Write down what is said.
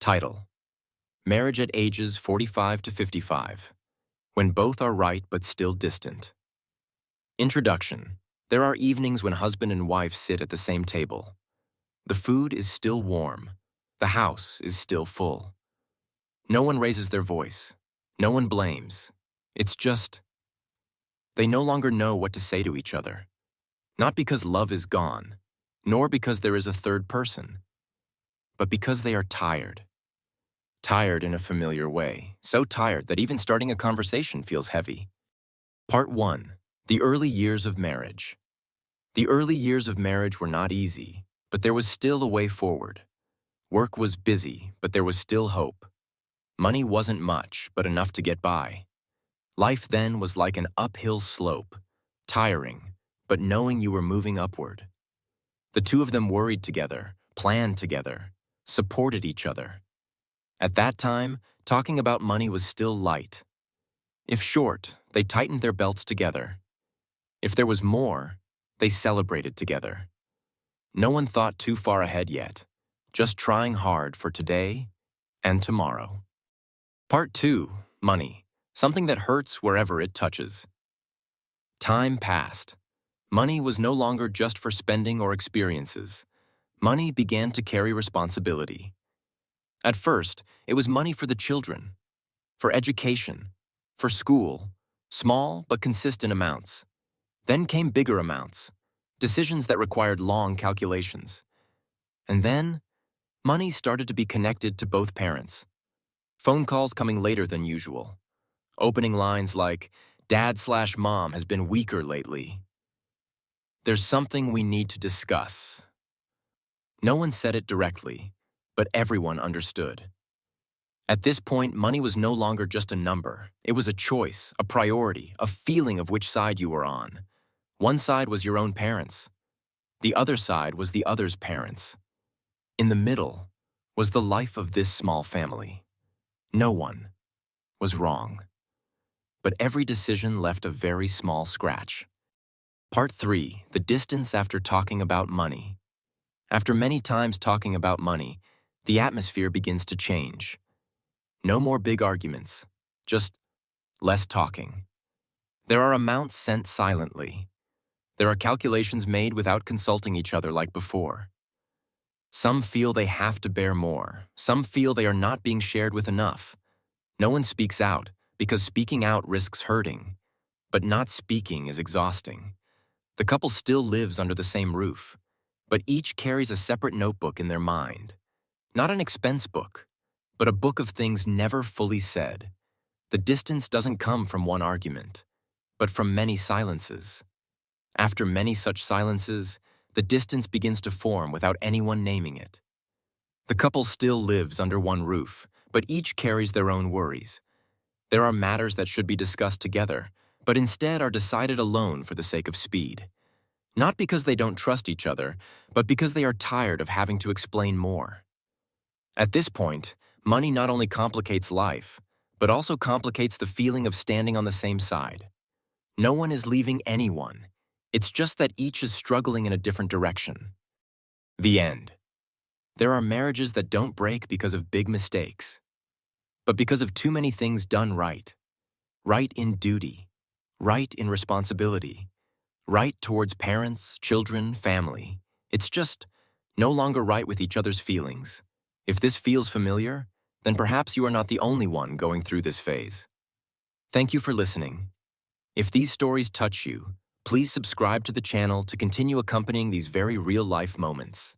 Title: Marriage at ages 45 to 55, when both are right but still distant. Introduction: There are evenings when husband and wife sit at the same table. The food is still warm. The house is still full. No one raises their voice. No one blames. It's just, they no longer know what to say to each other. Not because love is gone, nor because there is a third person, but because they are tired. Tired in a familiar way, so tired that even starting a conversation feels heavy. Part 1. The early years of marriage. The early years of marriage were not easy, but there was still a way forward. Work was busy, but there was still hope. Money wasn't much, but enough to get by. Life then was like an uphill slope, tiring, but knowing you were moving upward. The two of them worried together, planned together, supported each other. At that time, talking about money was still light. If short, they tightened their belts together. If there was more, they celebrated together. No one thought too far ahead yet, just trying hard for today and tomorrow. Part 2. Money, something that hurts wherever it touches. Time passed. Money was no longer just for spending or experiences. Money began to carry responsibility. At first, it was money for the children, for education, for school, small but consistent amounts. Then came bigger amounts, decisions that required long calculations. And then, money started to be connected to both parents. Phone calls coming later than usual. Opening lines like, "Dad/Mom has been weaker lately. There's something we need to discuss." No one said it directly, but everyone understood. At this point, money was no longer just a number. It was a choice, a priority, a feeling of which side you were on. One side was your own parents. The other side was the other's parents. In the middle was the life of this small family. No one was wrong. But every decision left a very small scratch. Part 3. The distance after talking about money. After many times talking about money, the atmosphere begins to change. No more big arguments, just less talking. There are amounts sent silently. There are calculations made without consulting each other like before. Some feel they have to bear more. Some feel they are not being shared with enough. No one speaks out, because speaking out risks hurting. But not speaking is exhausting. The couple still lives under the same roof, but each carries a separate notebook in their mind. Not an expense book, but a book of things never fully said. The distance doesn't come from one argument, but from many silences. After many such silences, the distance begins to form without anyone naming it. The couple still lives under one roof, but each carries their own worries. There are matters that should be discussed together, but instead are decided alone for the sake of speed. Not because they don't trust each other, but because they are tired of having to explain more. At this point, money not only complicates life, but also complicates the feeling of standing on the same side. No one is leaving anyone. It's just that each is struggling in a different direction. The end. There are marriages that don't break because of big mistakes, but because of too many things done right. Right in duty, right in responsibility, right towards parents, children, family. It's just no longer right with each other's feelings. If this feels familiar, then perhaps you are not the only one going through this phase. Thank you for listening. If these stories touch you, please subscribe to the channel to continue accompanying these very real-life moments.